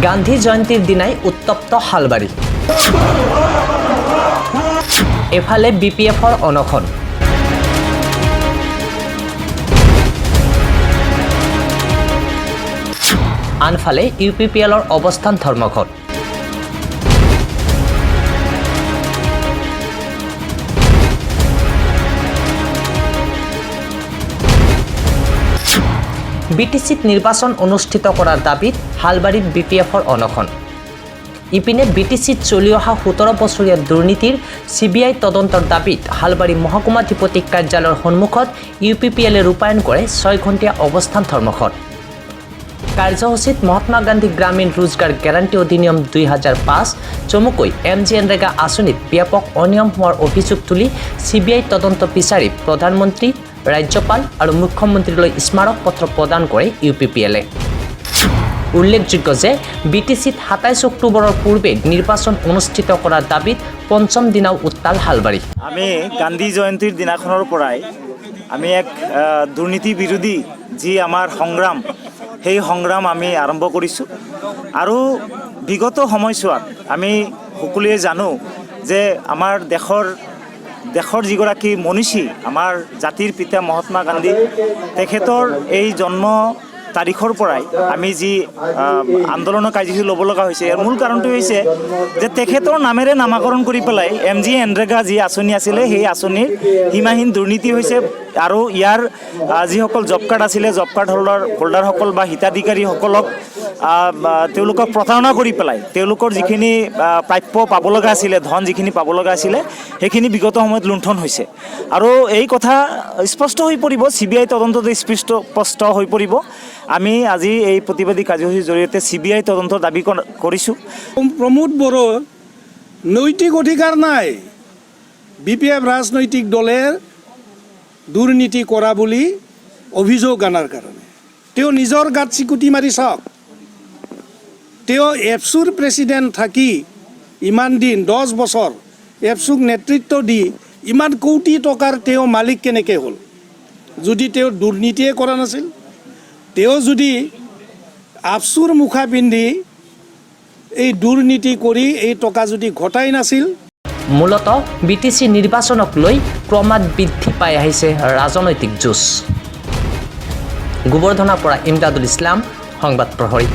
গান্ধী জয়ন্তীৰ দিনাই উত্তপ্ত হালবাৰী। এফালে বিপিএফৰ অনশন, আনফালে ইউপিপিএলৰ অৱস্থান ধৰ্মঘট। বিটিচিত নিৰ্বাচন অনুষ্ঠিত কৰাৰ দাবীত হালবাৰীত বিপিএফৰ অনশন। ইপিনে বিটিচিত চলি অহা 17 বছৰীয়া দুৰ্নীতিৰ CBI তদন্তৰ দাবীত হালবাৰী মহকুমাধিপতি কাৰ্যালয়ৰ সন্মুখত ইউপিপিএলে ৰূপায়ণ কৰে 6 ঘণ্টীয়া অৱস্থান ধৰ্মঘট। কাৰ্যসূচীত মহাত্মা গান্ধী গ্ৰামীণ ৰোজগাৰ গেৰাণ্টি অধিনিয়ম 2005 চমুকৈ MGNৰেগা আঁচনিত ব্যাপক অনিয়ম হোৱাৰ অভিযোগ তুলি CBI তদন্ত বিচাৰি প্ৰধানমন্ত্ৰী, ৰাজ্যপাল আৰু মুখ্যমন্ত্ৰীলৈ স্মাৰক পত্ৰ প্ৰদান কৰে ইউপিপিএলে। উল্লেখযোগ্য যে বিটিচিত 27 অক্টোবৰৰ পূৰ্বে নিৰ্বাচন অনুষ্ঠিত কৰাৰ দাবীত পঞ্চম দিনাও উত্তাল হালবাৰী। আমি গান্ধী জয়ন্তীৰ দিনাখনৰ পৰাই আমি এক দুৰ্নীতি বিৰোধী যি আমাৰ সংগ্ৰাম, সেই সংগ্ৰাম আমি আৰম্ভ কৰিছোঁ। আৰু বিগত সময়ছোৱাত আমি সকলোৱে জানো যে আমাৰ দেশৰ যিগৰাকী মনীষী, আমাৰ জাতিৰ পিতা মহাত্মা গান্ধী, তেখেতৰ এই জন্ম তাৰিখৰ পৰাই আমি যি আন্দোলনৰ কাৰ্যসূচী ল'ব লগা হৈছে, ইয়াৰ মূল কাৰণটো হৈছে যে তেখেতৰ নামেৰে নামাকৰণ কৰি পেলাই MGNৰেগা যি আঁচনি আছিলে, সেই আঁচনিৰ সীমাহীন দুৰ্নীতি হৈছে। আৰু ইয়াৰ যিসকল জব কাৰ্ড আছিলে, জব কাৰ্ড হোল্ডাৰসকল বা হিতাধিকাৰীসকলক তেওঁলোকক প্ৰতাৰণা কৰি পেলাই তেওঁলোকৰ যিখিনি প্ৰাপ্য পাব লগা আছিলে, ধন যিখিনি পাব লগা আছিলে, সেইখিনি বিগত সময়ত লুণ্ঠন হৈছে। আৰু এই কথা স্পষ্ট হৈ পৰিব, CBI তদন্ততে স্পষ্ট হৈ পৰিব। আমি আজি এই প্ৰতিবাদী কাৰ্যসূচীৰ জৰিয়তে CBI তদন্তৰ দাবী কৰিছোঁ। প্ৰমোদ বড়োৰ নৈতিক অধিকাৰ নাই BPF ৰাজনৈতিক দলে দুৰ্নীতি কৰা বুলি অভিযোগ আনাৰ কাৰণে। তেওঁ নিজৰ গাত চিকুটি মাৰি চাওক। তেওঁ এপছুৰ প্ৰেচিডেণ্ট থাকি ইমান দিন 10 বছৰ এপছুক নেতৃত্ব দি ইমান কোটি টকাৰ তেওঁ মালিক কেনেকৈ হ'ল? যদি তেওঁ দুৰ্নীতিয়ে কৰা নাছিল, তেওঁ যদি আপছুৰ মুখা পিন্ধি এই দুৰ্নীতি কৰি এই টকা যদি ঘটাই নাছিল। মূলতঃ বিটিচি নিৰ্বাচনক লৈ ক্ৰমাৎ বৃদ্ধি পাই আহিছে ৰাজনৈতিক যুঁজ। গোবৰ্ধনাৰ পৰা ইমদাদুল ইছলাম, সংবাদ প্ৰহৰী।